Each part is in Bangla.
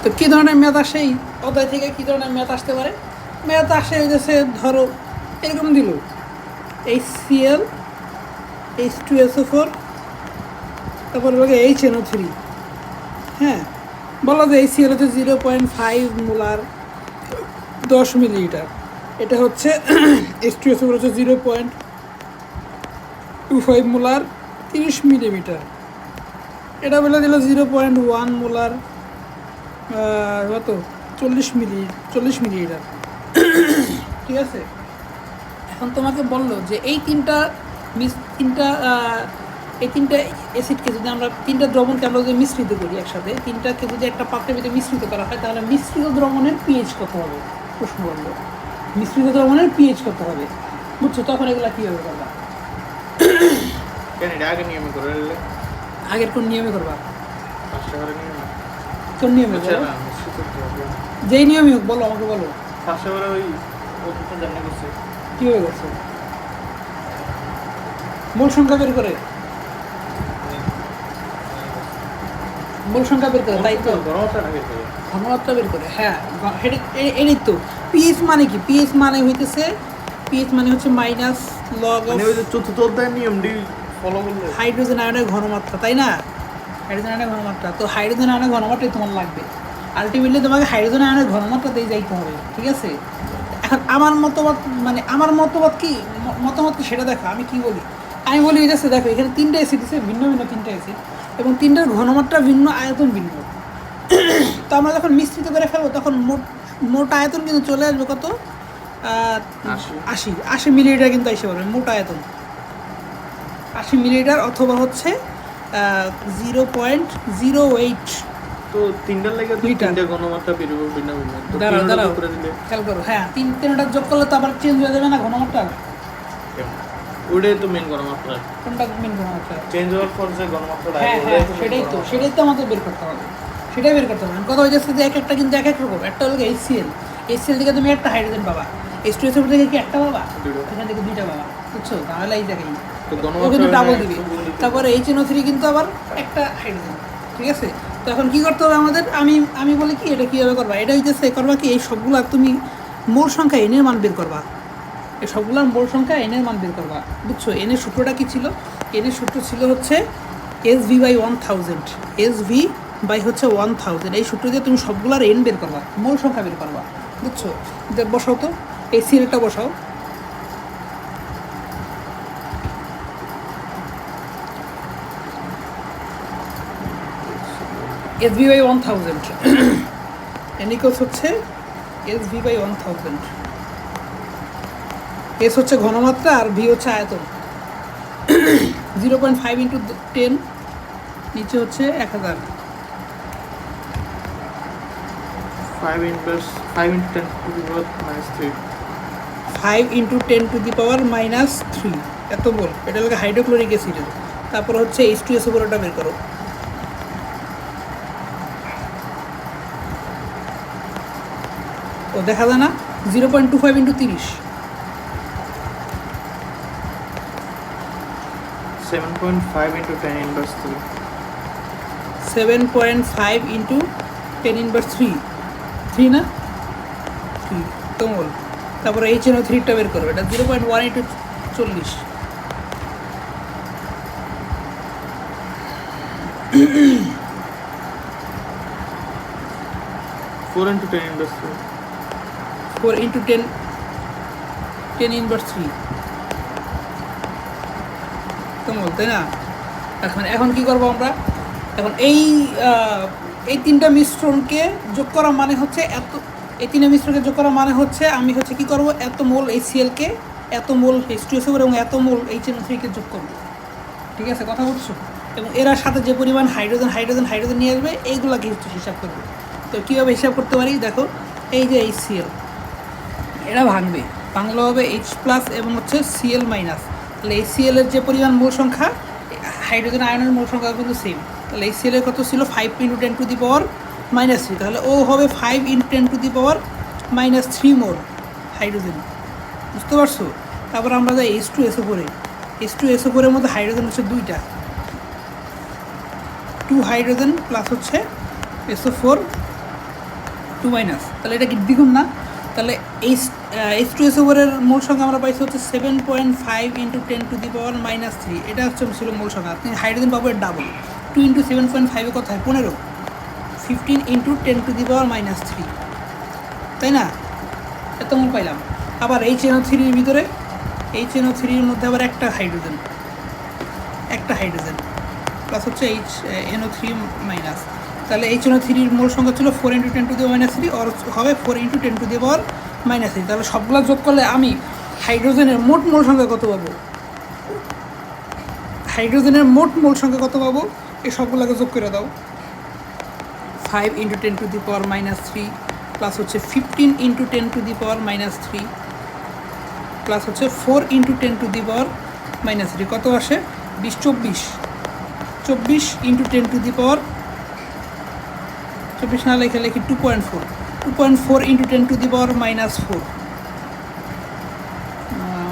তো কী ধরনের ম্যাথ আসে এই অধ্যায় থেকে, কী ধরনের ম্যাথ আসতে পারে? ম্যাথ আসে হইতেছে ধরো এরকম দিল HCl H2SO4 তারপর HNO3, হ্যাঁ বলা যায় HCl হচ্ছে 0.5 মোলার 10 মিলিলিটার, এটা হচ্ছে H2SO4 হচ্ছে 0.25 মোলার 30 মিলিমিটার, এটা বলে দিল 0.1 মোলার কত 40 মিলিলিটার। ঠিক আছে, এখন তোমাকে বললো যে এই তিনটা অ্যাসিডকে যদি আমরা তিনটা দ্রবণকে আমরা যদি মিশ্রিত করি একসাথে, তিনটাকে যদি একটা পাত্রের ভিতরে মিশ্রিত করা হয় তাহলে মিশ্রিত দ্রবণের পিএইচ কত হবে? প্রশ্ন করলো মিশ্রিত দ্রবণের পিএইচ কত হবে, বুঝছো? তখন এগুলা কীভাবে করবা? আগের কোন নিয়মে করবা? কোন নিয়মে? যেই নিয়মই হোক বলো, আমাকে বলো কীভাবে করছো। মূল সংখ্যা বের করে তাই তো ঘনমাত্রা বের করে, হ্যাঁ এটাই তো পিএইচ মানে কি? পিএইচ মানে হইতেছে মাইনাস লগ অফ চতুর্থ অধ্যায়ের নিয়মটি ফলো করলে হাইড্রোজেন আয়নের ঘনমাত্রা, তাই না? হাইড্রোজেন আয়নের ঘনমাত্রা, তো হাইড্রোজেন আয়নের ঘনমাত্রাই তোমার লাগবে। আলটিমেটলি তোমাকে হাইড্রোজেন আয়নের ঘনমাত্রাতেই যাইতে হবে, ঠিক আছে? এখন আমার মতবাদ কি সেটা দেখো। আমি বলি ঠিক আছে, দেখো এখানে তিনটা অ্যাসিড আছে, ভিন্ন ভিন্ন তিনটা অ্যাসিড, এবং তিনটার ঘনমাত্রা ভিন্ন, আয়তন ভিন্ন। তো আমরা যখন মিশ্রিত করে ফেলবো তখন মোট আয়তন কিন্তু চলে আসবে কত? 80 মিলিলিটার কিন্তু এসে পড়বে মোট আয়তন, 80 মিলিলিটার, অথবা হচ্ছে 0.08। তো তিনটার লাগে তিনটা ঘনমাত্রা বেরোবে ভিন্ন ভিন্ন। দাঁড়াও খেয়াল করো, হ্যাঁ তিনটা যোগ করলে তো আবার চেঞ্জ হয়ে যাবে না ঘনমাত্রা? ওটাই তো মেন ঘনমাত্রা। কোনটা মেন ঘনমাত্রা? চেঞ্জ হওয়ার পর যে ঘনমাত্রাটা হ্যাঁ সেটাই তো আমাদের বের করতে হবে, কথা হচ্ছে যে একটা কিন্তু এক এক রকম। একটা হলো HCl থেকে তুমি একটা হাইড্রোজেন পাবা, H2SO4 থেকে কি একটা পাবা? এখান থেকে দুইটা পাবা, বুঝছো? তাহলে এই জায়গায় ও কিন্তু ডাবল দিবে। তারপরে HNO3 কিন্তু আবার একটা হাইড্রোজেন, ঠিক আছে? তো এখন কী করতে হবে আমাদের? আমি বলি কি, এটা কীভাবে করবা? এটা হইতেছে করবা কি, এই সবগুলো তুমি মোল সংখ্যা এনের মান বের করবা, এই সবগুলোর মোল সংখ্যা এনের মান বের করবা, বুঝছো? এনের সূত্রটা কী ছিল? এনের সূত্র ছিল হচ্ছে SV/1000, SV/1000। এই সূত্র দিয়ে তুমি সবগুলার এন বের করবা, মোল সংখ্যা বের করবা, বুঝছো? বসাও তো, এই সিএলটা বসাও। SV/1000 এন ইকুয়ালস হচ্ছে SV/1000। এস হচ্ছে ঘনমাত্রা আর ভি হচ্ছে আয়তন। 0.5 × 10, নিচে হচ্ছে 1000। 5 × 10 to the power -3। 5 × 10 to the power -3 এত বল। এটা হলো হাইড্রোক্লোরিক অ্যাসিডের। তারপর হচ্ছে H2SO4 ওটা বের করো। ও দেখা যায় না? 0.25 × 30, 7.5 × 10⁻3। 7.5 × 10⁻3, 3 না? 3 তো মোল। তারপরে HNO3টা বের করো, এটা 0.1 × 40, 4 × 10⁻3। 4 × 10⁻3 তো মোল, তাই না? এখন কি করবো আমরা? এখন এই তিনটা মিশ্রণকে যোগ করা মানে হচ্ছে আমি কি করব? এত মোল HCl-কে, এত মোল H2SO4 এবং এত মোল HNO3-কে যোগ করবো, ঠিক আছে? কথা বুঝছো? এবং এর সাথে যে পরিমাণ হাইড্রোজেন নিয়ে আসবে, এইগুলাকে হিসাব করবে। তো কীভাবে হিসাব করতে পারি দেখো, এই যে HCl, এরা ভাঙলে হবে H+ এবং হচ্ছে Cl-। তাহলে HCl-এর যে পরিমাণ মোল সংখ্যা, হাইড্রোজেন আয়নের মোল সংখ্যা কিন্তু সেম। তাহলে HCl-এর কত ছিল? 5 × 10 to the power -3। তাহলে ও হবে 5 × 10 to the power -3 mole hydrogen, বুঝতে পারছো? তারপর আমরা যাই H2SO4-এর মধ্যে হাইড্রোজেন হচ্ছে 2টা, 2 হাইড্রোজেন প্লাস হচ্ছে SO4 টু মাইনাস, তাহলে এটা কি দ্বিগুণ না? তাহলে H2SO4 এর মোল সংখ্যা আমরা পাইছি হচ্ছে 7.5 × 10⁻³ এটা হচ্ছে ছিল মোল সংখ্যা। আপনি হাইড্রোজেন পাবো এর ডাবল, 2 × 7.5 কত হয় 15, 15 × 10⁻³ তাই না? এত মোল পাইলাম। আবার HNO3 এর ভিতরে HNO3 এর মধ্যে আবার একটা হাইড্রোজেন প্লাস হচ্ছে HNO3 মাইনাস, তাহলে HNO3 এর মোল সংখ্যা ছিল 4 × 10⁻³ আর হবে 4 × 10⁻³ তাহলে সবগুলো যোগ করলে আমি হাইড্রোজেনের মোট মোল সংখ্যা কত পাবো? এই সবগুলোকে যোগ করে দাও। 5 × 10⁻³ প্লাস হচ্ছে 15 × 10⁻³ প্লাস হচ্ছে 4 × 10⁻³ কত আসে? 24 × 10⁻24 না লেখা লিখি 2.4 × 10⁻⁻4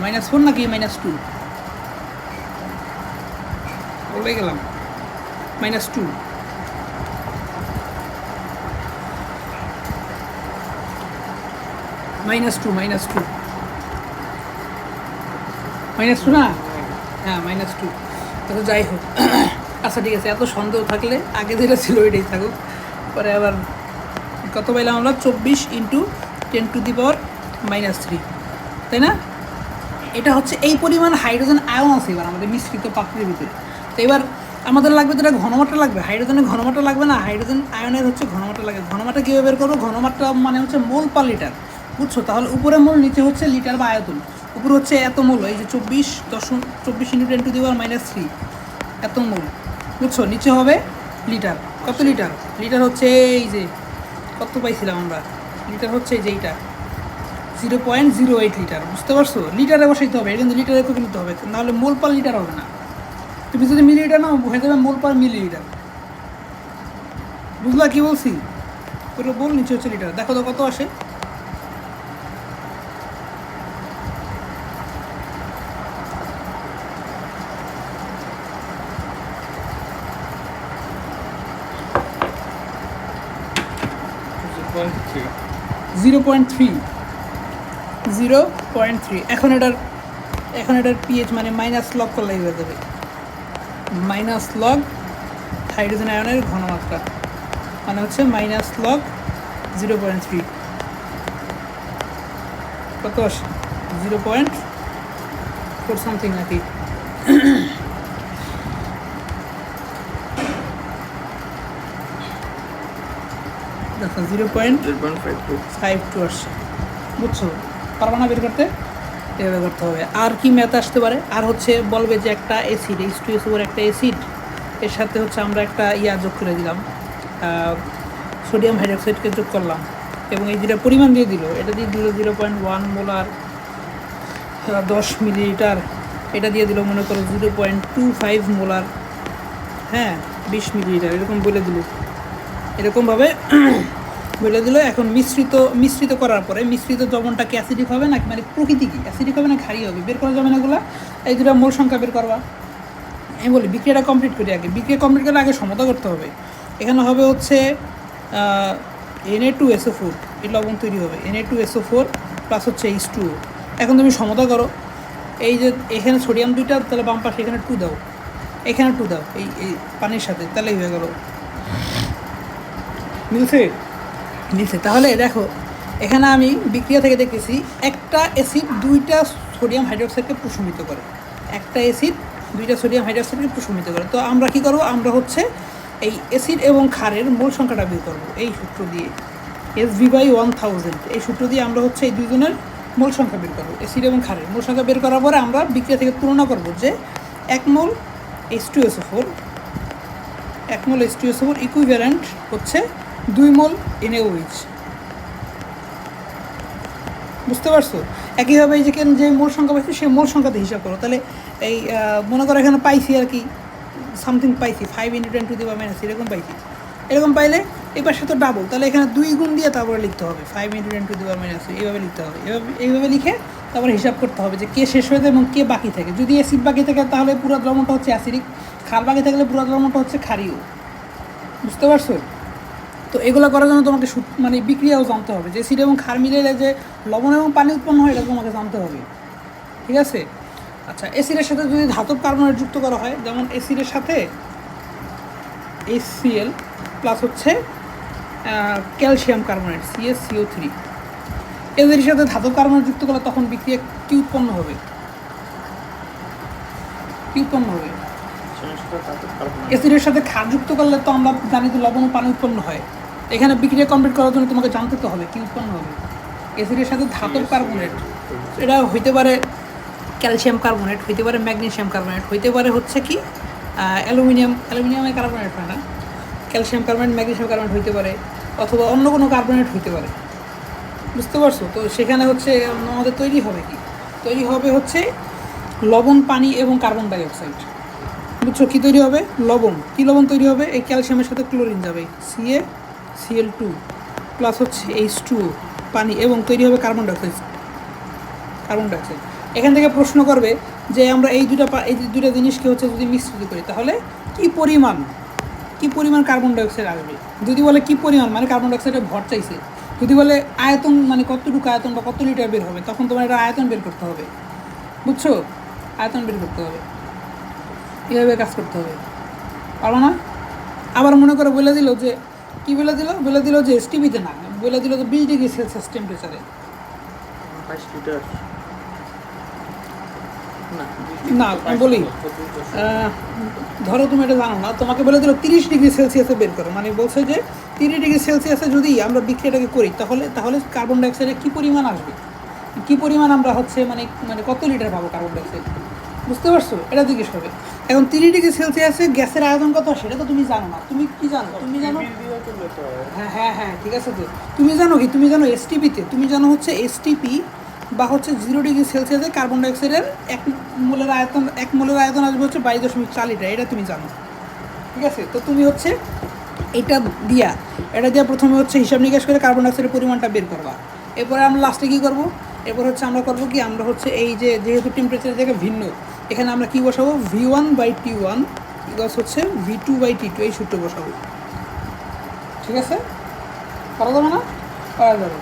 -4 নাকি -2 বলে গেলাম -2 না, হ্যাঁ -2। তো যাই হোক, আচ্ছা ঠিক আছে, এত সন্দেহ থাকলে আগে যেটা ছিল ওইটাই থাকুক, পরে আবার কত পাইলাম আমরা? 24 × 10⁻³ তাই না? এটা হচ্ছে এই পরিমাণ হাইড্রোজেন আয়ন আছে এবার আমাদের মিশ্রিত পাত্রের ভিতরে। তো এবার আমাদের লাগবে যেটা ঘনমাত্রা লাগবে, হাইড্রোজেনের ঘনমাত্রা লাগবে না, হাইড্রোজেন আয়নের হচ্ছে ঘনমাত্রা লাগে। ঘনমাত্রা কীভাবে বের করবো? ঘনমাত্রা মানে হচ্ছে মোল পার লিটার, বুঝছো? তাহলে উপরে মোল, নিচে হচ্ছে লিটার বা আয়তন। উপরে হচ্ছে এত মোল, এই যে 24 × 10⁻³ এত মোল, বুঝছো? নিচে হবে লিটার। কত লিটার? লিটার হচ্ছে এই যে কত পাইছিলাম আমরা, লিটার হচ্ছে এই যে এইটা 0.08 লিটার, বুঝতে পারছো? লিটারে বসাইতে হবে, কিন্তু লিটারে কপি নিতে হবে, নাহলে মোল পার লিটার হবে না। তুমি যদি মিলিলিটার নাও হয়ে যাবে মোল পার মিলিলিটার, বুঝলা কি বলছি? পুরো বল, নিচে হচ্ছে লিটার। দেখো তো কত আসে। Zero point three. এখন এটার পিএইচ মানে মাইনাস লগ করলে হয়ে যাবে, মাইনাস লগ হাইড্রোজেন আয়নের ঘনমাত্রা মানে হচ্ছে মাইনাস লগ 0.3 কত আসে? 0.4 সামথিং নাকি? দেখো 0.52 আসছে, বুঝছো? পারবো না বের করতে, এভাবে করতে হবে। আর কি ম্যাথ আসতে পারে? আর হচ্ছে বলবে যে একটা অ্যাসিড, H2SO4 একটা অ্যাসিড, এর সাথে হচ্ছে আমরা একটা যোগ করে দিলাম, সোডিয়াম হাইড্রোক্সাইডকে যোগ করলাম, এবং এই যেটা পরিমাণ দিয়ে দিল, এটা দিয়ে দিল 0.1 মোলার 10 মিলিলিটার, এটা দিয়ে দিল মনে করো 0.25 মোলার, হ্যাঁ 20 মিলিলিটার, এরকম বলে দিল, এরকমভাবে বলে দিল। এখন মিশ্রিত করার পরে মিশ্রিত দ্রবণটা কি অ্যাসিডিক হবে না, মানে প্রকৃতি কি অ্যাসিডিক হবে না ক্ষারীয় হবে, বের করা যাবে না এগুলো। এই দুটো মোল সংখ্যা বের করবা। আমি বলি বিক্রিয়াটা কমপ্লিট করি আগে, বিক্রিয়া কমপ্লিট করলে আগে সমতা করতে হবে। এখানে হবে হচ্ছে Na2SO4, এই লবণ তৈরি হবে, Na2SO4 প্লাস হচ্ছে H2O। এখন তুমি সমতা করো, এই যে এখানে সোডিয়াম 2টা, তাহলে বাম পাশে এখানে 2 দাও, এখানে 2 দাও, এই পানির সাথে, তাহলেই হয়ে গেল। মিলছে? তাহলে দেখো এখানে আমি বিক্রিয়া থেকে দেখেছি একটা অ্যাসিড 2টা সোডিয়াম হাইড্রোক্সাইডকে প্রশমিত করে, একটা অ্যাসিড 2টা সোডিয়াম হাইড্রোক্সাইডকে প্রশমিত করে। তো আমরা কি করব? আমরা হচ্ছে এই অ্যাসিড এবং ক্ষারের মোল সংখ্যাটা বের করব এই সূত্র দিয়ে, SV/1000, এই সূত্র দিয়ে আমরা হচ্ছে এই দুজনের মোল সংখ্যা বের করব। অ্যাসিড এবং ক্ষারের মোল সংখ্যা বের করার পরে আমরা বিক্রিয়া থেকে তুলনা করব যে 1 মোল H2SO4 ইকুইভ্যালেন্ট হচ্ছে 2 মোল NaOH, বুঝতে পারছো? একইভাবে এই যে মোল সংখ্যা পাইছি সেই মোল সংখ্যাতে হিসাব করো। তাহলে এই মনে করো এখানে পাইছি আর কি সামথিং পাইছি 5 × 10⁻⁻, এরকম পাইছি। এরকম পাইলে এবার সাথে ডাবল, তাহলে এখানে 2 গুণ দিয়ে তারপরে লিখতে হবে 5 × 10⁻⁻, এইভাবে লিখতে হবে। এইভাবে লিখে তারপরে হিসাব করতে হবে যে কে শেষ হয়ে যায় এবং কে বাকি থাকে। যদি অ্যাসিড বাকি থাকে তাহলে পুরো দ্রবণটা হচ্ছে অ্যাসিডিক, ক্ষার বাকি থাকলে পুরো দ্রবণটা হচ্ছে ক্ষারীয়, বুঝতে পারছো? তো এগুলো করার জন্য তোমাকে মানে বিক্রিয়াও জানতে হবে, যে অ্যাসিড এবং ক্ষার মিলে যে লবণ এবং পানি উৎপন্ন হয় এটা তোমাকে জানতে হবে, ঠিক আছে। আচ্ছা, অ্যাসিডের সাথে যদি ধাতব কার্বনেট যুক্ত করা হয়, যেমন অ্যাসিডের সাথে HCl প্লাস হচ্ছে ক্যালসিয়াম কার্বনেট CaCO3, এদের সাথে ধাতব কার্বনেট যুক্ত করলে তখন বিক্রিয়া কী উৎপন্ন হবে? কী উৎপন্ন হবে? অ্যাসিডের সাথে ক্ষার যুক্ত করলে তো আমরা জানি তো লবণ ও পানি উৎপন্ন হয়। এখানে বিক্রিয়া কমপ্লিট করার জন্য তোমাকে জানতে তো হবে কী উৎপন্ন হবে। অ্যাসিডের সাথে ধাতব কার্বনেট, এটা হইতে পারে ক্যালসিয়াম কার্বনেট, হইতে পারে ম্যাগনেসিয়াম কার্বনেট, হইতে পারে হচ্ছে কি অ্যালুমিনিয়ামের কার্বনেট হয় না, ক্যালসিয়াম কার্বনেট ম্যাগনেসিয়াম কার্বনেট হইতে পারে, অথবা অন্য কোনো কার্বনেট হইতে পারে, বুঝতে পারছো? তো সেখানে হচ্ছে আমাদের তৈরি হবে কি? তৈরি হবে হচ্ছে লবণ, পানি এবং কার্বন ডাই অক্সাইড, বুঝছো? কী তৈরি হবে? লবণ। কী লবণ তৈরি হবে? এই ক্যালসিয়ামের সাথে ক্লোরিন যাবে, CaCl2 প্লাস হচ্ছে H2O, পানি, এবং তৈরি হবে কার্বন ডাইঅক্সাইড। এখান থেকে প্রশ্ন করবে যে আমরা এই দুটা জিনিসকে হচ্ছে যদি মিশ্রিত করি তাহলে কী পরিমাণ কার্বন ডাইঅক্সাইড আসবে। যদি বলে কী পরিমাণ মানে কার্বন ডাইঅক্সাইডের ভর চাইছে, যদি বলে আয়তন মানে কতটুকু আয়তন বা কত লিটার বের হবে, তখন তোমার এটা আয়তন বের করতে হবে, বুঝছো? আয়তন বের করতে হবে, এভাবে কাজ করতে হবে, পারো না? আবার মনে করে বলে দিল যে কী বলে দিল যে STPতে না, বলে দিল যে 20 ডিগ্রি সেলসিয়াস টেম্পারেচারে 22 লিটার না বলি, ধরো তুমি এটা জানো না, তোমাকে বলে দিল 30 ডিগ্রি সেলসিয়াসে বের করো, মানে বলছে যে 30 ডিগ্রি সেলসিয়াসে যদি আমরা বিক্রিয়াটাকে করি তাহলে কার্বন ডাইঅক্সাইডের কী পরিমাণ আসবে, কী পরিমাণ আমরা হচ্ছে মানে কত লিটার পাবো কার্বন ডাইঅক্সাইড, বুঝতে পারছো? এটা জিজ্ঞেস হবে। এখন 30 ডিগ্রি সেলসিয়াসে গ্যাসের আয়তন কত সেটা তো তুমি জানো না, তুমি কি জানো? তুমি জানো হ্যাঁ ঠিক আছে, তো তুমি জানো কি? তুমি জানো STPতে, তুমি জানো হচ্ছে STP বা হচ্ছে 0 ডিগ্রি সেলসিয়াসে কার্বন ডাইঅক্সাইডের 1 মোলের আয়তন আসবে হচ্ছে 22.4 লিটার, এটা তুমি জানো, ঠিক আছে। তো তুমি হচ্ছে এটা দিয়া প্রথমে হচ্ছে হিসাব নিকাশ করে কার্বন ডাইঅক্সাইডের পরিমাণটা বের করবা। এরপরে আমরা লাস্টে কী করবো? এরপর হচ্ছে আমরা করবো কি, আমরা হচ্ছে এই যেহেতু টেম্পারেচার থেকে ভিন্ন, এখানে আমরা কী বসাবো? V1/T1 ইকুয়ালস হচ্ছে V2/T2, এই সূত্র বসাবো, ঠিক আছে? করা যাবে না? করা যাবে।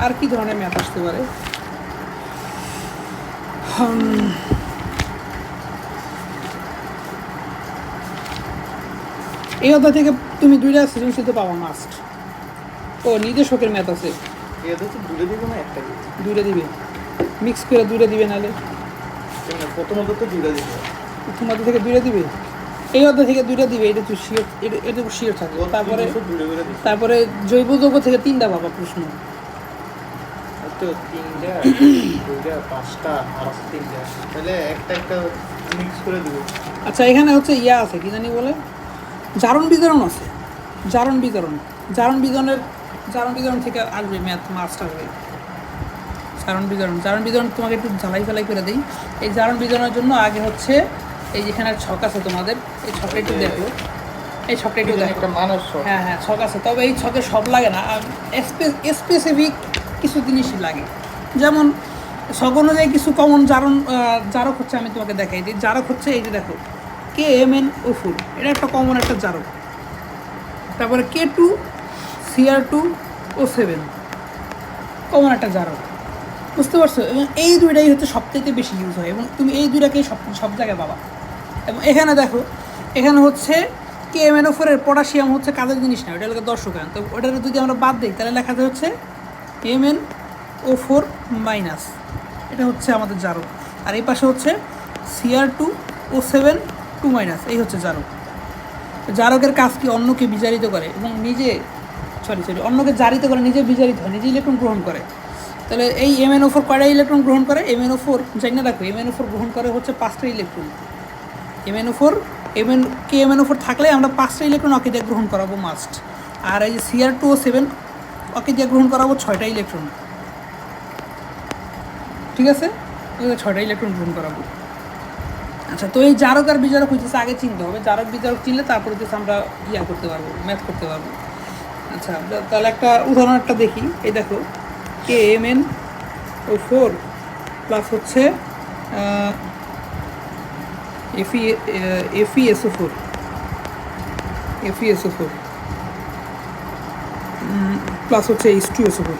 আর কি ধরনের ম্যাথ আসতে পারে? এই অধ্যায় থেকে তুমি 2টা সৃজনশীল পাবো মাস্ট। ও নির্দেশকের ম্যাথ আছে, দুইটা দিবে, মিক্স করে 2টা দিবে, নাহলে প্রথমত তো 2টা দিবে, প্রথমত থেকে 2টা দিবে, এই অধ্যায় থেকে 2টা দিবে, এটা তো শিওর, এটা শিওর থাকবে। তারপরে জৈব যৌগ থেকে 3টা পাবা প্রশ্ন, তো 3টা 2টা 5টা আর 3টা, তাহলে একটা মিক্স করে দিব। আচ্ছা, এখানে হচ্ছে আছে কি জানি বলে জারণ বিতরণ আছে, জারণ বিতরণ থেকে আসবে ম্যাথ মাস্ট আসবে। জারণ বিতরণ তোমাকে একটু ঝালাই করে দিই। এই জারণ বিতরণের জন্য আগে হচ্ছে এই যেখানে ছক আছে তোমাদের, এই ছকটা একটু দেখো, হ্যাঁ ছক আছে, তবে এই ছকে সব লাগে না, স্পেসিফিক কিছু জিনিসই লাগে। যেমন ছক অনুযায়ী কিছু কমন জারক হচ্ছে, আমি তোমাকে দেখাই দিই। জারক হচ্ছে এই যে দেখো KMnO4, এটা একটা কমন একটা জারক। তারপরে K2Cr2O7 কমন একটা জারক, বুঝতে পারছো? এবং এই দুইটাই হচ্ছে সবথেকে বেশি ইউজ হয়, এবং তুমি এই দুইটাকেই সব জায়গায় পাবা। এবং এখানে দেখো, এখানে হচ্ছে KMnO4 এর পটাশিয়াম হচ্ছে কাজের জিনিস না, ওটা হলো দর্শকায়ন। তো ওটা যদি আমরা বাদ দিই তাহলে লেখা যায় হচ্ছে MnO4-, এটা হচ্ছে আমাদের জারক। আর এই পাশে হচ্ছে Cr2O7 2-, এই হচ্ছে জারক। জারকের কাজ কি? অন্যকে বিজারিত করে এবং অন্যকে জারিত করে, নিজে বিজারিত হয়, নিজে ইলেকট্রন গ্রহণ করে। তাহলে এই MnO4 কয়টা ইলেকট্রন গ্রহণ করে? MnO4 জানি না, দেখো MnO4 গ্রহণ করে হচ্ছে 5টা ইলেকট্রন। KMnO4 থাকলে আমরা 5টা ইলেকট্রন ওকে দিয়ে গ্রহণ করাবো মাস্ট। আর এই যে Cr2O7 ওকে দিয়ে গ্রহণ করাবো 6টা ইলেকট্রন, ঠিক আছে? 6টা ইলেকট্রন গ্রহণ করাবো। আচ্ছা, তো এই জারক আর বিজারক হচ্ছে আগে চিনতে হবে, জারক বিজারক চিনলে তারপরে হচ্ছে আমরা করতে পারবো, ম্যাথ করতে পারবো। আচ্ছা, তাহলে একটা উদাহরণ একটা দেখি। এই দেখো KMnO4 প্লাস হচ্ছে FeSO4, প্লাস হচ্ছে H2SO4।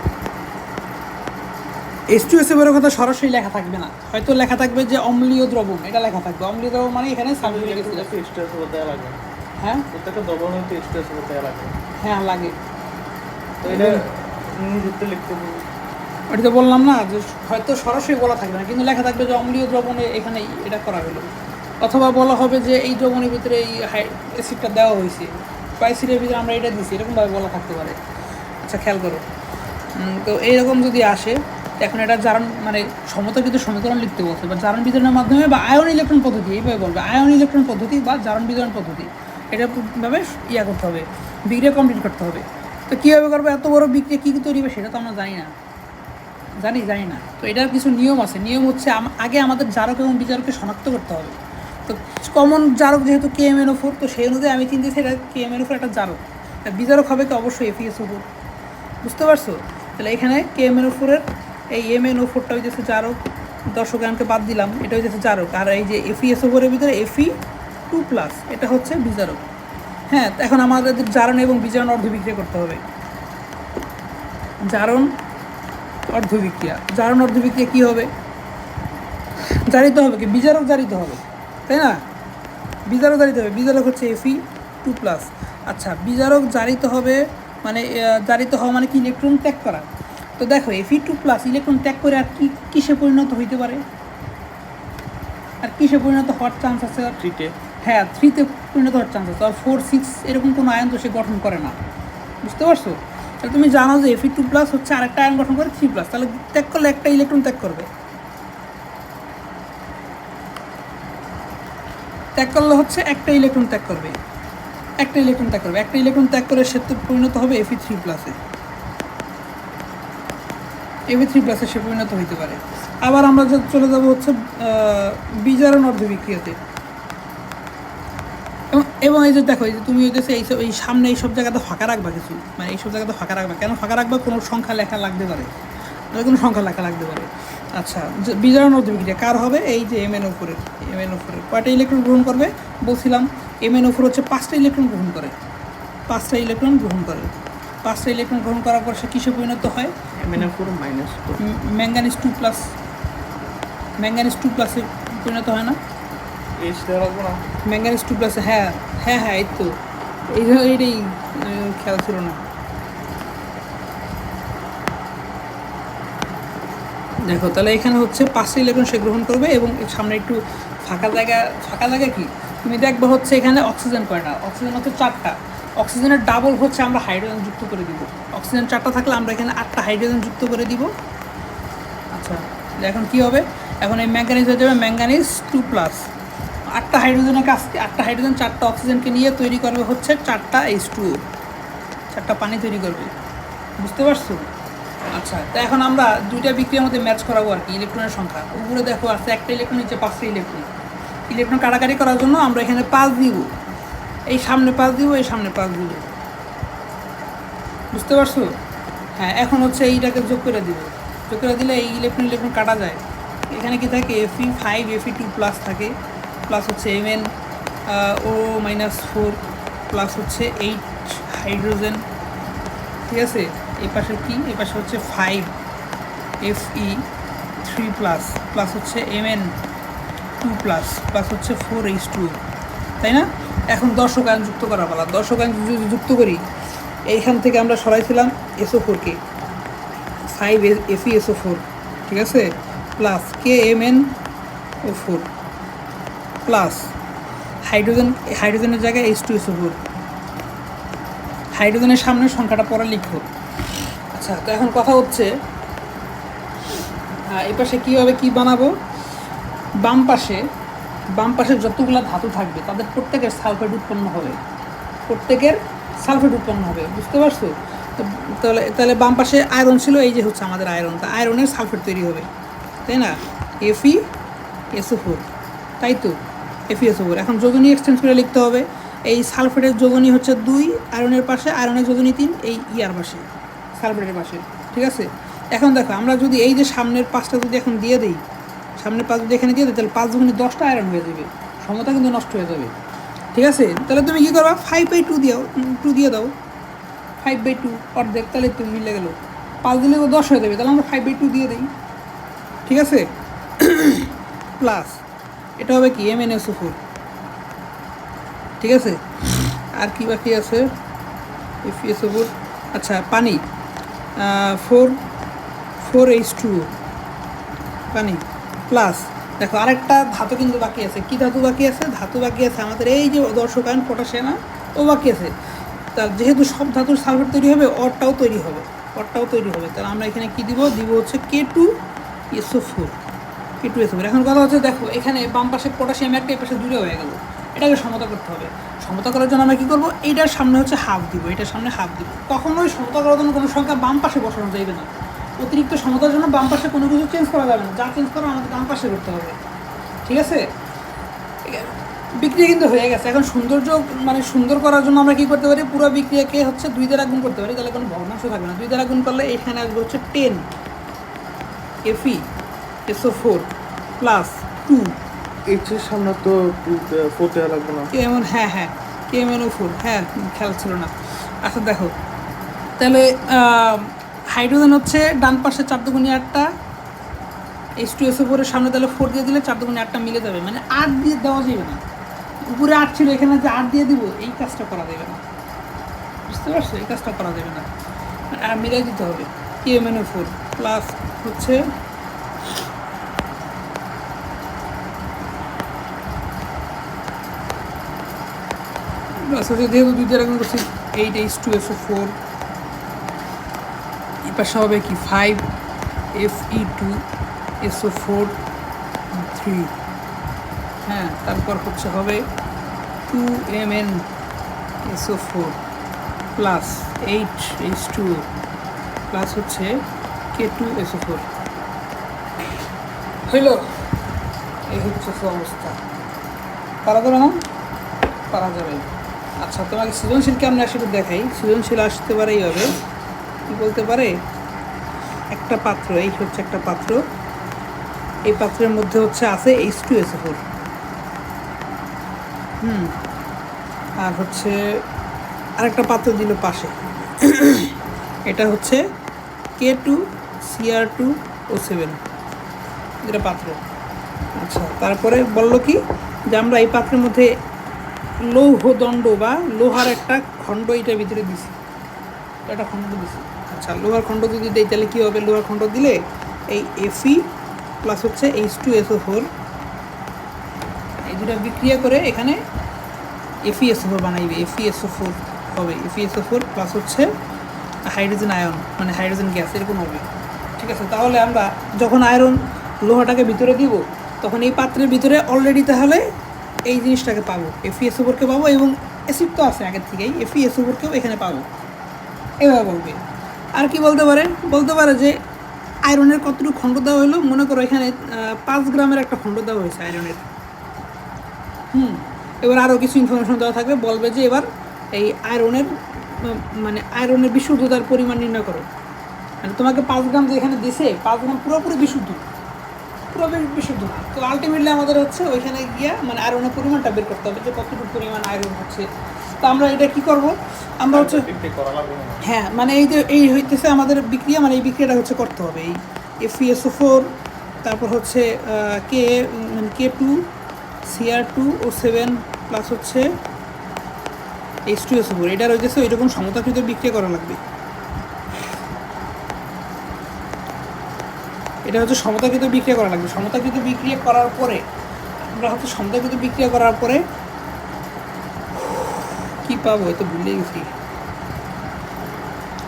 H2SO4 এর কথা সরাসরি লেখা থাকবে না, হয়তো লেখা থাকবে যে অম্লীয় দ্রবণ, এটা লেখা থাকবে। অম্লীয় দ্রবণ মানে এখানে সালফিউরিক অ্যাসিড আছে। H2SO4 দেওয়া লাগে। হ্যাঁ প্রত্যেকটা দ্রবণে H2SO4 দেওয়া লাগে। হ্যাঁ লাগে। তো এটা নিজেতে লিখতে বলবো। ওটা তো বললাম না যে হয়তো সরাসরি বলা থাকবে না, কিন্তু লেখা থাকবে যে অম্লীয় দ্রবণে এখানে এটা করা হলো, অথবা বলা হবে যে এই দ্রবণের ভিতরে এই অ্যাসিডটা দেওয়া হয়েছে, বা অ্যাসিডের ভিতরে আমরা এটা দিচ্ছি, এরকমভাবে বলা থাকতে পারে। আচ্ছা খেয়াল করো। তো এইরকম যদি আসে, এখন এটা জারণ মানে সমতাকৃত সমীকরণ লিখতে বলছে, বা জারণ বিতরণের মাধ্যমে বা আয়ন ইলেকট্রন পদ্ধতি, এইভাবে বলবে আয়ন ইলেকট্রন পদ্ধতি বা জারণ বিতরণ পদ্ধতি, এটাভাবে করতে হবে, বিক্রিয়া কমপ্লিট করতে হবে। তো কীভাবে করবো, এত বড় বিক্রিয়া কী কী তৈরি হবে সেটা তো আমরা জানি না, জানি না। তো এটার কিছু নিয়ম আছে। নিয়ম হচ্ছে আগে আমাদের জারক এবং বিজারককে শনাক্ত করতে হবে। তো কমন জারক যেহেতু KMnO4, তো সেই অনুযায়ী আমি চিন্তিছি এটা KMnO4 একটা জারক, বিজারক হবে কি অবশ্যই FeSO4। বুঝতে পারছো? তাহলে এখানে KMnO4 এর এই MnO4টা হইতেছে জারক, দর্শকায়নকে বাদ দিলাম, এটা হইতেছে জারক। আর এই যে FeSO4 এর ভিতরে Fe2+, এটা হচ্ছে বিজারক। হ্যাঁ, এখন আমাদের জারণ এবং বিজারণ অর্ধবিক্রিয়া করতে হবে। জারণ অর্ধবিক্রিয়া কী হবে? জারিত হবে কি? বিজারক জারিত হবে, তাই না? বিজারক হচ্ছে Fe2+। আচ্ছা, বিজারক জারিত হবে মানে জারিত হওয়া মানে কি? ইলেকট্রন ত্যাগ করা। তো দেখো Fe2+ ইলেকট্রন ত্যাগ করে আর কিসে পরিণত হইতে পারে? আর কিসে পরিণত হওয়ার চান্স আছে? 3-তে। হ্যাঁ, 3-তে পরিণত হওয়ার চান্স আছে। আর 4, 6 এরকম কোনো আয়ন তো সে গঠন করে না। বুঝতে পারছো? তাহলে তুমি জানো যে Fe2+ হচ্ছে আরেকটা আয়ন গঠন করে 3+, তাহলে ত্যাগ করলে একটা ইলেকট্রন ত্যাগ করবে। ত্যাগ করলে হচ্ছে একটা ইলেকট্রন ত্যাগ করবে। একটা ইলেকট্রন ত্যাগ করে সে তো পরিণত হবে Fe3+-এ। Fe3+ সে পরিণত হইতে পারে। আবার আমরা চলে যাব হচ্ছে বিজারণ অর্ধবিক্রিয়াতে। এবং এই যে দেখো, এই যে তুমি হইতেছে এই সামনে এইসব জায়গাতে ফাঁকা রাখবা কিছু, মানে এইসব জায়গাতে ফাঁকা রাখবা। কেন ফাঁকা রাখবা? কোনো সংখ্যা লেখা লাগতে পারে, আচ্ছা, বিজারণ অর্ধবিক্রিয়া কার হবে? এই যে MnO4 এর কয়টা ইলেকট্রন গ্রহণ করবে বলছিলাম? MnO4 হচ্ছে 5টা ইলেকট্রন গ্রহণ করে। 5টা ইলেকট্রন গ্রহণ করার পর সে কিসে পরিণত হয়? MnO4-. ম্যাঙ্গানিজ 2+-এ পরিণত হয় না? H দেওয়া লাগবে না? ম্যাঙ্গানিজ 2+, হ্যাঁ, এই তো এইটাই খেয়াল ছিল না। দেখো, তাহলে এখানে হচ্ছে 5টা ইলেকট্রন সে গ্রহণ করবে, এবং সামনে একটু ফাঁকা জায়গা কি তুমি দেখবে হচ্ছে এখানে অক্সিজেন কয়টা? অক্সিজেন হচ্ছে 4টা। অক্সিজেনের ডাবল হচ্ছে আমরা হাইড্রোজেন যুক্ত করে দিব। অক্সিজেন 4টা থাকলে আমরা এখানে 8টা হাইড্রোজেন যুক্ত করে দিব। আচ্ছা, এখন কি হবে? এখন এই ম্যাঙ্গানিজ হয়ে যাবে ম্যাঙ্গানিজ 2+। 8টা হাইড্রোজেনের কাছে 8টা হাইড্রোজেন 4টা অক্সিজেনকে নিয়ে তৈরি করবে হচ্ছে 4টা H2O, 4টা পানি তৈরি করবে। বুঝতে পারছো? আচ্ছা, তো এখন আমরা দুইটা বিক্রিয়ার মধ্যে ম্যাচ করাবো আর কি, ইলেকট্রনের সংখ্যা। উপরে দেখো আছে একটা ইলেকট্রন, নিচে 5টা ইলেকট্রন কাটাকাটি করার জন্য আমরা এখানে 5 দিব, এই সামনে 5 দিব, এই সামনে 5 দিব। বুঝতে পারছো? হ্যাঁ, এখন হচ্ছে এইটাকে যোগ করে দিলে এই ইলেকট্রন কাটা যায়। এখানে কি থাকে? Fe5 Fe2+ থাকে, প্লাস হচ্ছে MnO4 প্লাস হচ্ছে 8 হাইড্রোজেন। ঠিক আছে, এই পাশে কি? এই পাশে হচ্ছে 5 Fe3+ প্লাস হচ্ছে Mn2+ প্লাস হচ্ছে 4 H2O, তাই না? এখন দর্শকায়ন যুক্ত করা পালা। দর্শকায়ন যদি যুক্ত করি, এইখান থেকে আমরা সরাইছিলাম SO4-কে, 5 FeSO4, ঠিক আছে, প্লাস KMnO4 প্লাস হাইড্রোজেনের জায়গায় H2SO4। হাইড্রোজেনের সামনের সংখ্যাটা পরে লিখো। আচ্ছা, তো এখন কথা হচ্ছে এই পাশে কীভাবে কী বানাবো? বাম পাশে যতগুলো ধাতু থাকবে তাদের প্রত্যেকের সালফেট উৎপন্ন হবে। বুঝতে পারছো? তো তাহলে বাম পাশে আয়রন ছিল, এই যে হচ্ছে আমাদের আয়রন, তা আয়রনের সালফেট তৈরি হবে, তাই না? FeSO4, তাই তো, FeSO4। এখন যোজনী এক্সচেঞ্জ করে লিখতে হবে। এই সালফেটের যোজনী হচ্ছে 2 আয়রনের পাশে, আয়রনের যোজনী 3 এই ইয়ার পাশে, সালফেটের পাশে। ঠিক আছে, এখন দেখো আমরা যদি এই যে সামনের 5টা যদি এখন দিয়ে দিই, এখানে দিয়ে দিই, তাহলে 5 গুণে 10টা আয়রন হয়ে যাবে, সমতা কিন্তু নষ্ট হয়ে যাবে। ঠিক আছে, তাহলে তুমি কী করবা? 5/2 দিয়ে দাও, 5/2 অর্ধেক, তাহলে তো মিলে গেল। 5 দিলে তো 10 হয়ে যাবে, তাহলে আমরা 5/2 দিয়ে দিই, ঠিক আছে। প্লাস এটা হবে কি MnSO4, ঠিক আছে। আর কি বাকি আছে, FeSO4, আচ্ছা পানি 4H2O পানি প্লাস দেখো আরেকটা ধাতু কিন্তু বাকি আছে। কি ধাতু বাকি আছে? ধাতু বাকি আছে আমাদের এই যে দর্শক আয়ন পটাশিয়াম, ও বাকি আছে। তার যেহেতু সব ধাতুর সালফেট তৈরি হবে, অরটাও তৈরি হবে, তাহলে আমরা এখানে কি দিব হচ্ছে K2SO4। এখন কথা হচ্ছে দেখো এখানে বাম পাশে পটাশিয়াম একটা, এই পাশে 2টা হয়ে গেল, এটাকে সমতা করতে হবে। সমতা করার জন্য আমরা কী করবো, এইটার সামনে হচ্ছে হাফ দিব, এটার সামনে হাফ দিব। কখনোই সমতা করার জন্য কোনো সংখ্যা বাম পাশে বসানো যাবে না। অতিরিক্ত সমতার জন্য বাম পাশে কোনো কিছু চেঞ্জ করা যাবে না, যা চেঞ্জ করা আমাদের বাম পাশে করতে হবে, ঠিক আছে। বিক্রিয়া কিন্তু হয়ে গেছে। এখন সৌন্দর্য মানে সুন্দর করার জন্য আমরা কী করতে পারি, পুরো বিক্রিয়াকে হচ্ছে 2 দ্বারা গুণ করতে পারি, তাহলে কোনো ভগ্নাংশ থাকবে না। 2 দ্বারা গুণ করলে এখানে আসবে হচ্ছে 10 FeSO4 প্লাস 2 এইচের সামনে তো 4 দেওয়া লাগবে না। কেমন, হ্যাঁ KMnO4, হ্যাঁ খেয়াল ছিল না। আচ্ছা দেখো তাহলে হাইড্রোজেন হচ্ছে ডান পাশে 4 দুগুণে 8টা, H2SO4 এর সামনে তাহলে 4 দিয়ে দিলে 4 দুগুণে 8টা মিলে যাবে, মানে 8 দিয়ে দেওয়া যাবে না। উপরে 8 ছিল, এখানে যে 8 দিয়ে দিব, এই কাজটা করা যাবে না, বুঝতে পারছো? এই কাজটা করা যাবে না, আর মিলাই দিতে হবে। KMnO4 প্লাস হচ্ছে যেহেতু 2 দিয়ে রাখুন করছি 8H2SO4, এই পাশে হবে কি 5Fe2SO4 3, হ্যাঁ তারপর হচ্ছে হবে 2MnSO4 প্লাস 8H2O প্লাস হচ্ছে K2SO4 হইল। এই হচ্ছে অবস্থা। পারা যাবে না? পারা যাবে। আচ্ছা তোমাকে সৃজনশীল কেমন আসলে দেখাই। সৃজনশীল আসতে পারে এইভাবে, কী বলতে পারে, একটা পাত্র, এই হচ্ছে একটা পাত্র, এই পাত্রের মধ্যে হচ্ছে আছে H2SO4, আর হচ্ছে আরেকটা পাত্র দিল পাশে, এটা হচ্ছে K2Cr2O7, এটা পাত্র। আচ্ছা তারপরে বললো কি যে আমরা এই পাত্রের মধ্যে লৌহদণ্ড বা লোহার একটা খণ্ড এটার ভিতরে দিছি, একটা খণ্ড দিছি। আচ্ছা লোহার খণ্ড যদি দেই তাহলে কী হবে, লোহার খণ্ড দিলে এই Fe প্লাস হচ্ছে H2SO4, এই দুটা বিক্রিয়া করে এখানে FeSO4 বানাইবে, FeSO4 হবে, FeSO4 প্লাস হচ্ছে হাইড্রোজেন আয়ন, মানে হাইড্রোজেন গ্যাস এরকম হবে, ঠিক আছে। তাহলে আমরা যখন আয়রন লোহাটাকে ভিতরে দিব, তখন এই পাত্রের ভিতরে অলরেডি তাহলে এই জিনিসটাকে পাবো, FeSO4কে পাবো, এবং অ্যাসিড তো আছে আগের থেকেই, FeSO4কেও এখানে পাবো, এভাবে বলবে। আর কি বলতে পারে যে আয়রনের কতটুকু খণ্ড দেওয়া হলো, মনে করো এখানে 5 গ্রামের একটা খণ্ড দেওয়া হয়েছে আয়রনের। এবার আরও কিছু ইনফরমেশন দেওয়া থাকবে, বলবে যে এবার এই আয়রনের বিশুদ্ধতার পরিমাণ নির্ণয় করো। মানে তোমাকে 5 গ্রাম যে এখানে দিছে, 5 গ্রাম পুরোপুরি বিশুদ্ধ না। তো আলটিমেটলি আমাদের হচ্ছে ওইখানে গিয়া মানে আয়রনের পরিমাণটা বের করতে হবে, যে কতটুকু পরিমাণ আয়রন হচ্ছে। তো আমরা এটা কি করব, আমরা হচ্ছে হ্যাঁ মানে এই হইতেছে আমাদের বিক্রিয়া, মানে এই বিক্রিয়াটা হচ্ছে করতে হবে। এই FeSO4 তারপর হচ্ছে K2Cr2O7 প্লাস হচ্ছে H2SO4, এটা রয়েছে এরকম সমতাকৃত বিক্রিয়া করা লাগবে। এটা হচ্ছে সমতাকৃত বিক্রিয়া করা লাগবে। সমতাকৃত বিক্রিয়া করার পরে আমরা হচ্ছে সমতাকৃত বিক্রিয়া করার পরে কি পাবো, এত ভুলে গেছি,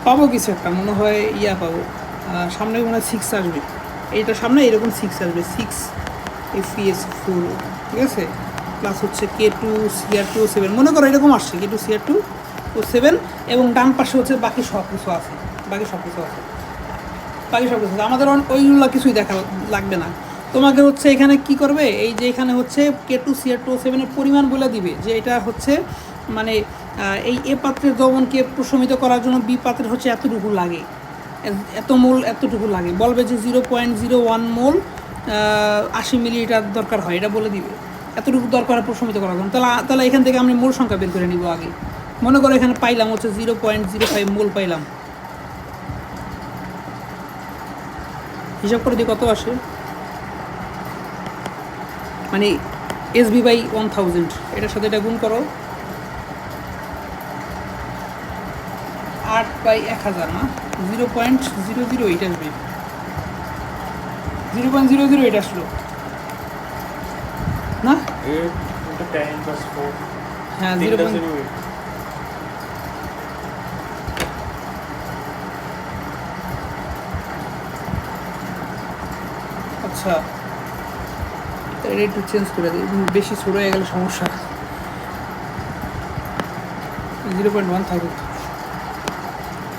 পাবো কিছু একটা মনে হয় পাবো, সামনে মনে হয় 6 আসবে, এইটার সামনে এরকম 6 আসবে, 6 FeSO4, ঠিক আছে, প্লাস হচ্ছে K2Cr2O7, মনে করো এরকম আসছে K2Cr2O7, এবং ডান পাশে হচ্ছে বাকি সব কিছু আছে। আমাদের ওইগুলো কিছুই দেখা লাগবে না। তোমাকে হচ্ছে এখানে কি করবে, এই যে এখানে হচ্ছে K2Cr2O7 এর পরিমাণ বলে দিবে, যে এটা হচ্ছে মানে এই এ পাত্রের দ্রবণকে প্রশমিত করার জন্য বি পাত্রের হচ্ছে এতটুকু লাগে, এতটুকু লাগে, বলবে যে 0.01 মোল 80 মিলিলিটার দরকার হয়, এটা বলে দিবে, এতটুকু দরকার প্রশমিত করার জন্য। তাহলে এখান থেকে আমরা মোল সংখ্যা বের করে নিব আগে, মনে করো এখানে পাইলাম হচ্ছে 0.05 মোল পাইলাম, হিসাব করে দিয়ে কত আসে, মানে SB/1000, এটার সাথে এটা গুণ করো 8/1000 না, 0.008 আসবে, 0.008 আসলো না, 8 into 10 plus 4. হ্যাঁ 0.08. আচ্ছা এটা একটু চেঞ্জ করে দিই, বেশি ছোট হয়ে গেলে সমস্যা। 0.1 থাকুক,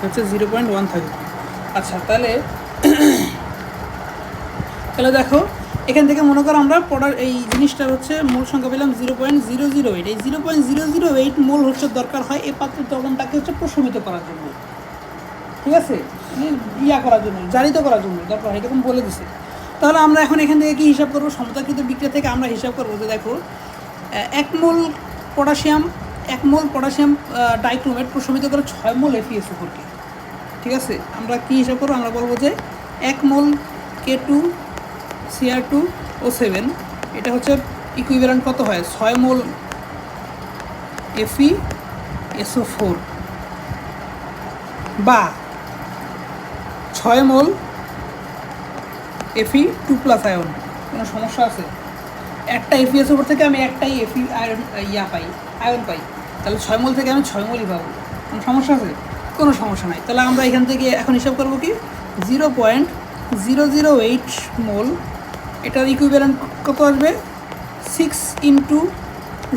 হচ্ছে 0.1 থাকুক। আচ্ছা তাহলে তাহলে দেখো এখান থেকে মনে করো আমরা পড়ার এই জিনিসটা হচ্ছে মোল সংখ্যা পেলাম 0.008, এই 0.008 মোল হচ্ছে দরকার হয় এই পাত্রের দ্রবণটাকে হচ্ছে প্রশমিত করার জন্য, ঠিক আছে, মানে ইয়া করার জন্য, জারিত করার জন্য দরকার হয়, এরকম বলে দিছে। তাহলে আমরা এখন এখান থেকে কি হিসাব করবো, সমতাকৃত বিক্রিয়া থেকে আমরা হিসাব করবো যে দেখো 1 মোল পটাশিয়াম ডাইক্রোমেট প্রশমিত করে 6 মোল FeSO4কে, ঠিক আছে। আমরা কি হিসাব করবো, আমরা বলবো যে 1 মোল K2Cr2O7 এটা হচ্ছে ইকুইভ্যালেন্ট কত হয়, 6 মোল FeSO4 বা 6 মোল Fe2+ আয়ন। কোনো সমস্যা আছে? একটা FeSO4 থেকে আমি একটাই Fe আয়ন আয়ন পাই, তাহলে 6 মোল থেকে আমি 6 মোলই পাবো। কোনো সমস্যা আছে? কোনো সমস্যা নাই। তাহলে আমরা এখান থেকে এখন হিসাব করবো কি 0.008 মোল, এটার ইকুইভ্যালেন্ট কত আসবে 6 ×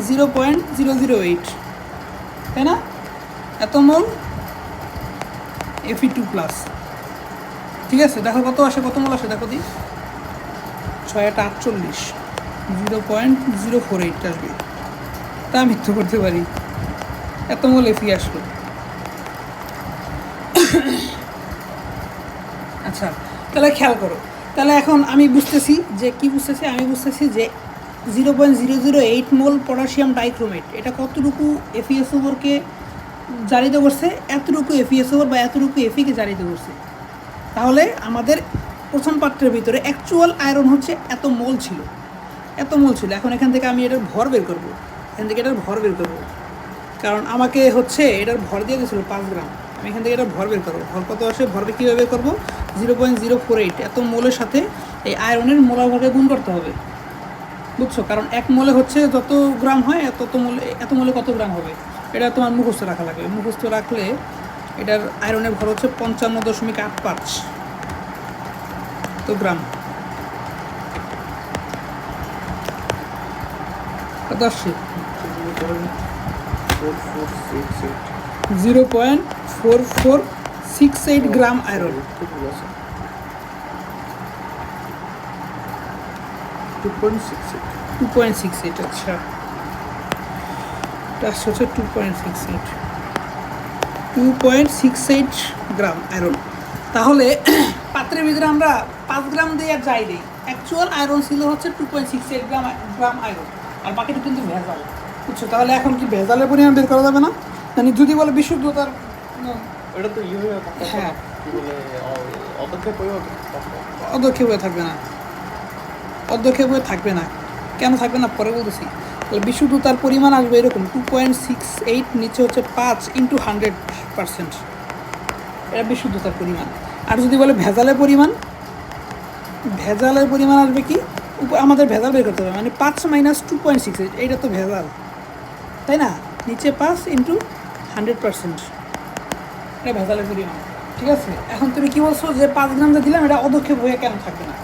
0.008, তাই না, এত মোল Fe2+, ঠিক আছে। দেখো কত আসে, কত মোল আসে দেখো দি, 6×8 = 0.048 আসবে, তা মিথ্যে করতে পারি, এত মোল Fe আসলো। আচ্ছা তাহলে খেয়াল করো, তাহলে এখন আমি বুঝতেছি যে কি বুঝতেছি, আমি বুঝতেছি যে 0.008 মোল পটাশিয়াম ডাইক্রোমেট এটা কতটুকু FeSO4কে জারিত করছে, এতটুকু FeSO4 বা এতটুকু Fe-কে জারিত করছে। তাহলে আমাদের প্রথম পাত্রের ভিতরে অ্যাকচুয়াল আয়রন হচ্ছে এত মোল ছিল। এখন এখান থেকে আমি এটার ভর বের করবো, কারণ আমাকে হচ্ছে এটার ভর দিয়ে দিয়েছিল 5 গ্রাম, আমি এখান থেকে এটা ভর বের করবো। ভর কত আসে, ভরবে কীভাবে বের করবো, 0.048 এত মোলের সাথে এই আয়রনের মোলার ভরকে গুণ করতে হবে, বুঝছো, কারণ 1 মোলে হচ্ছে যত গ্রাম হয় এত মোলে কত গ্রাম হবে, এটা তোমার মুখস্থ রাখা লাগবে। মুখস্থ রাখলে এটার আয়রনের ভর হচ্ছে 55.85 তো গ্রাম, কত আসছে 0.4468 গ্রাম আয়রন, 2.68। আচ্ছা এটা হচ্ছে 2.68 গ্রাম আয়রন। তাহলে পাত্রের ভিতরে আমরা 5 গ্রাম দিয়ে আর যাই দিই, অ্যাকচুয়াল আয়রন ছিল হচ্ছে 2.68 গ্রাম আয়রন, আর বাকিটা কিন্তু ভেজাল, বুঝছো। তাহলে এখন কি ভেজালের পরিমাণ বের করা যাবে না, মানে যদি বলে বিশুদ্ধতার, এটা তো হ্যাঁ কি বলে অদক্ষেপ হয়ে থাকবে না, কেন থাকবে না পরে বলতেছি। তাহলে বিশুদ্ধতার পরিমাণ আসবে এরকম 2.68, নিচে হচ্ছে 5 × 100%, এটা বিশুদ্ধতার পরিমাণ। আর যদি বলে ভেজালের পরিমাণ আসবে কি, আমাদের ভেজাল বের করতে হবে, মানে 5 - 2.68, এইটা তো ভেজাল, তাই না, নিচে 5 × 100%, এটা ভেজালের পরিমাণ, ঠিক আছে। এখন তুমি কি বলছো যে 5 গ্রাম যা দিলাম এটা অদক্ষেপ হয়ে কেন থাকবে না,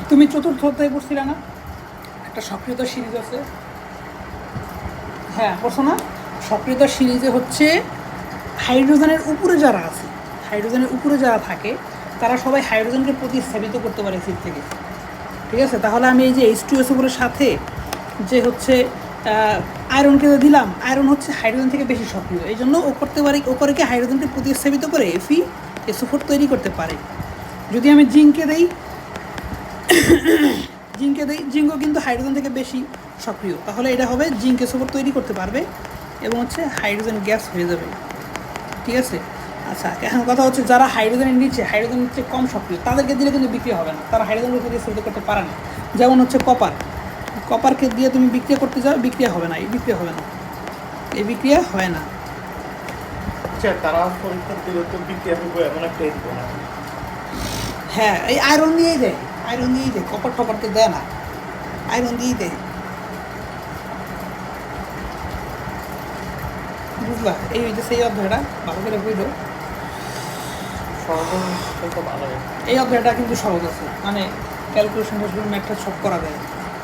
তুমি চতুর্থ অধ্যায়ে পড়ছিলে না, একটা সক্রিয়তা সিরিজ আছে, হ্যাঁ পড়ছো না, সক্রিয়তা সিরিজে হচ্ছে হাইড্রোজেনের উপরে যারা থাকে তারা সবাই হাইড্রোজেনকে প্রতিস্থাপিত করতে পারে অ্যাসিড থেকে, ঠিক আছে। তাহলে আমি এই যে H2SO4 সাথে যে হচ্ছে আয়রনকে দিলাম, আয়রন হচ্ছে হাইড্রোজেন থেকে বেশি সক্রিয়, এই জন্য ও করে কি হাইড্রোজেনকে প্রতিস্থাপিত করে FeSO4 তৈরি করতে পারে। যদি আমি জিঙ্ককে দেই, জিঙ্কও কিন্তু হাইড্রোজেন থেকে বেশি সক্রিয়, তাহলে এটা হবে জিঙ্ক SO4 তৈরি করতে পারবে, এবং হচ্ছে হাইড্রোজেন গ্যাস হয়ে যাবে, ঠিক আছে। আচ্ছা, এখন কথা হচ্ছে যারা হাইড্রোজেনের নিচে কম সক্রিয় তাদেরকে দিলে কিন্তু বিক্রিয়া হবে না, তারা হাইড্রোজেনের উপর দিয়ে সেল করতে পারে না। যেমন হচ্ছে কপারকে দিয়ে তুমি বিক্রিয়া করতে যাও, বিক্রিয়া হবে না, এই বিক্রিয়া হয় না। আচ্ছা, তারা পরীক্ষা দিলে তো বিক্রিয়া হবে এমন একটা দিব না। হ্যাঁ, এই আয়রন দিয়েই দেয়, কপার টপারকে দেয় না, আয়রন দিয়েই দেয়, বুঝলা। এই হইতে সেই অধ্যায়টা ভালো করে বুঝলো। সহজ ভালো লাগে। এই অধ্যায়টা কিন্তু সহজ আছে, মানে ক্যালকুলেশন ম্যাথটা সব করা যায়।